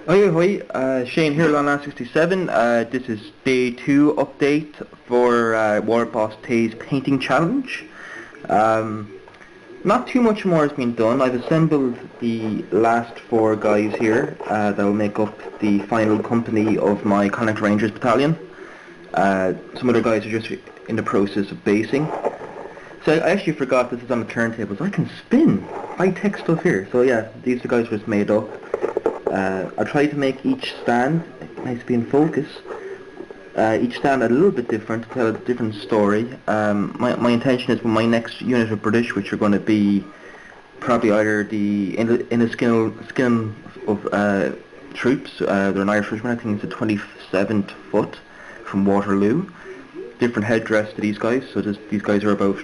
Hi, Shane here, Lana67. This is day 2 update for warbosstae's painting challenge. Not too much more has been done. I've assembled the last 4 guys here that will make up the final company of my Connacht Rangers battalion. Some other guys are just in the process of basing. So I actually forgot this is on the turntables. I can spin! High-tech stuff here. So yeah, these two guys were just made up. I tried to make each stand nice to be in focus. Each stand a little bit different, to tell a different story. My intention is with my next unit of British, which are going to be probably either the in the skin of troops. They're an Irish regiment. I think it's the 27th Foot from Waterloo. Different headdress to these guys. So these guys are about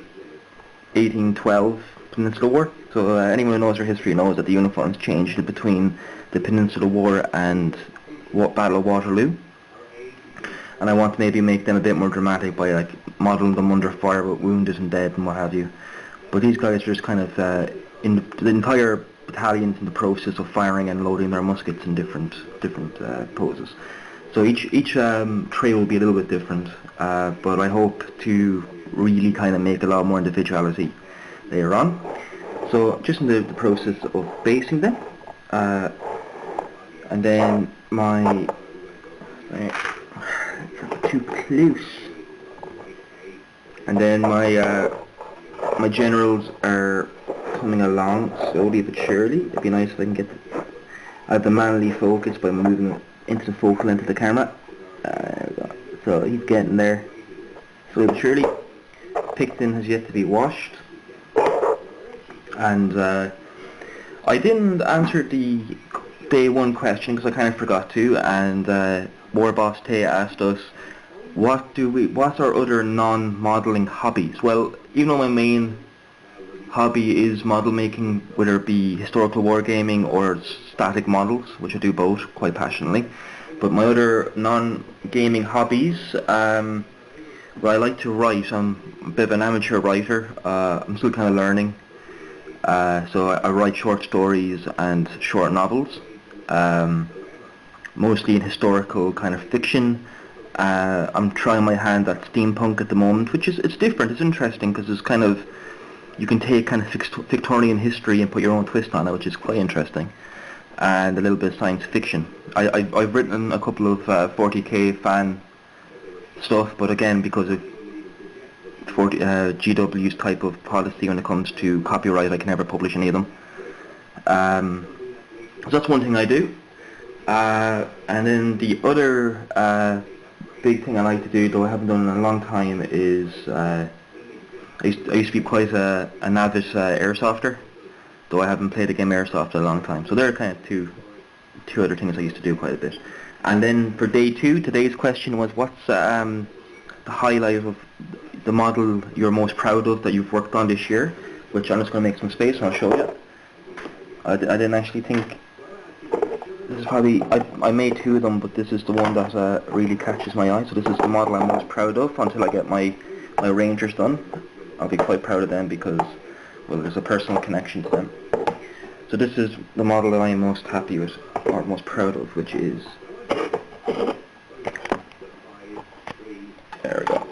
1812 Peninsula War. So anyone who knows their history knows that the uniforms changed between the Peninsula War and Battle of Waterloo. And I want to maybe make them a bit more dramatic by like modelling them under fire with wounded and dead and what have you. But these guys are just kind of in the entire battalion's in the process of firing and loading their muskets in different poses. So each tray will be a little bit different, but I hope to really kind of make a lot more individuality later on. So just in the process of basing them, and then my too close, and then my generals are coming along slowly but surely. It'd be nice if I can get the manly focus by moving into the focal length of the camera. So he's getting there slowly but surely. Picton has yet to be washed, and I didn't answer the day 1 question because I kind of forgot to, and warbosstae asked us what's our other non-modelling hobbies. Well, even though my main hobby is model making, whether it be historical wargaming or static models, which I do both quite passionately, but my other non-gaming hobbies, well, I like to write. I'm a bit of an amateur writer. I'm still kind of learning. So I write short stories and short novels, mostly in historical kind of fiction. I'm trying my hand at steampunk at the moment, which it's different. It's interesting because it's kind of, you can take kind of Victorian history and put your own twist on it, which is quite interesting, and a little bit of science fiction. I've written a couple of 40k fan stuff, but again, because of GW's type of policy when it comes to copyright, I can never publish any of them. So that's one thing I do. And then the other big thing I like to do, though I haven't done in a long time, is I used to be quite an avid airsofter, though I haven't played a game Airsoft in a long time. So there are kind of two other things I used to do quite a bit. And then for day 2, today's question was, what's the highlight of the model you're most proud of that you've worked on this year? Which I'm just going to make some space and I'll show you. I didn't actually think, this is probably, I made 2 of them, but this is the one that really catches my eye. So this is the model I'm most proud of until I get my Rangers done. I'll be quite proud of them because, well, there's a personal connection to them. So this is the model that I am most happy with, or most proud of, which is, there we go.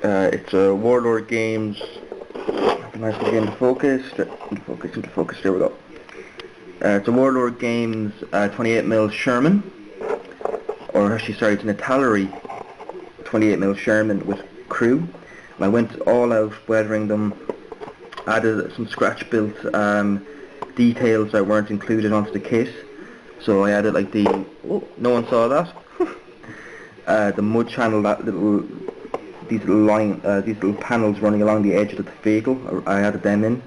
It's a Warlord Games, nice to get into focus, there we go. It's a Warlord Games 28mm Sherman, or actually sorry, it's an Artillery 28mm Sherman with crew. And I went all out weathering them, added some scratch built details that weren't included onto the kit. So I added like the, oh, no one saw that, the mud channel, these little panels running along the edge of the vehicle, I added them in.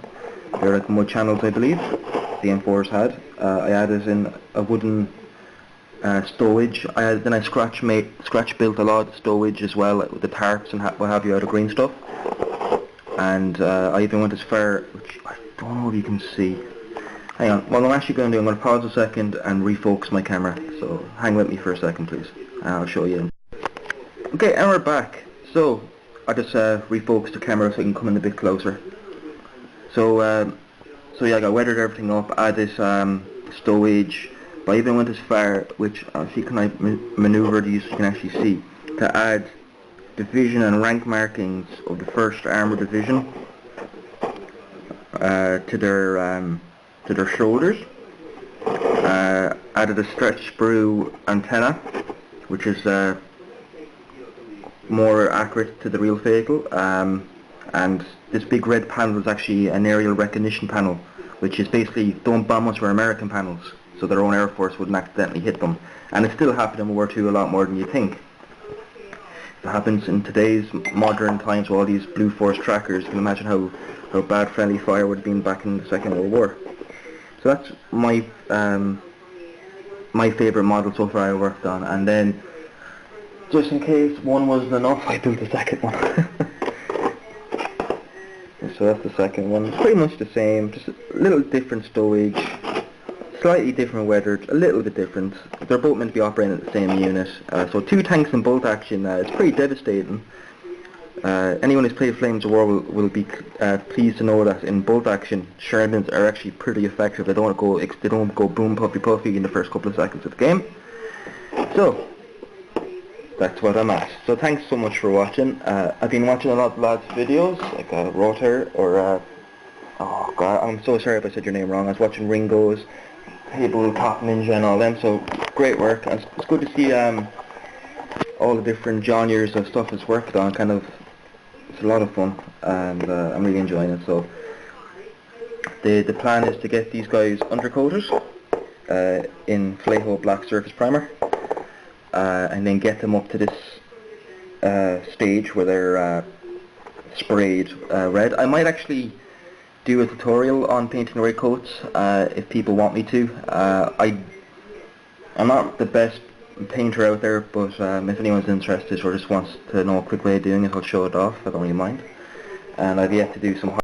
They're like mud channels, I believe, the M4s had. I added in a wooden stowage. Then I scratch built a lot of stowage as well, with the tarps and what have you out of green stuff. And I even went as far, which I don't know if you can see. Hang on, what I'm actually going to do, I'm going to pause a second and refocus my camera. So hang with me for a second, please, and I'll show you. Okay, and we're back. So I just refocused the camera so I can come in a bit closer. So yeah, I got weathered everything up, added stowage, But I even went as far, which if you can maneuver these, you can actually see, to add division and rank markings of the 1st Armoured Division to their shoulders. Added a stretch sprue antenna, which is more accurate to the real vehicle, and this big red panel is actually an aerial recognition panel, which is basically don't bomb us, we're American panels, so their own Air Force wouldn't accidentally hit them. And it still happened in World War II a lot more than you think. It happens in today's modern times with all these Blue Force trackers. You can imagine how bad friendly fire would have been back in the Second World War. So that's my favourite model so far I worked on. And then, just in case one wasn't enough, I built the second one. So that's the second one. It's pretty much the same, just a little different stowage, slightly different weather, a little bit different. They're both meant to be operating at the same unit. So 2 tanks in bolt action, it's pretty devastating. Anyone who's played Flames of War will be pleased to know that in bolt action, Shermans are actually pretty effective. They don't go boom puffy puffy in the first couple of seconds of the game. So that's what I'm at. So thanks so much for watching. I've been watching a lot of lads' videos, like Rotor or oh god, I'm so sorry if I said your name wrong. I was watching Ringo's, Table Top Ninja and all them. So great work, and it's good to see all the different genres of stuff it's worked on. It's a lot of fun, and I'm really enjoying it. So the plan is to get these guys undercoated in Flaho Black Surface Primer, and then get them up to this stage where they're sprayed red. I might actually do a tutorial on painting red coats if people want me to. I'm not the best painter out there, but if anyone's interested or just wants to know a quick way of doing it, I'll show it off. I don't really mind. And I've yet to do some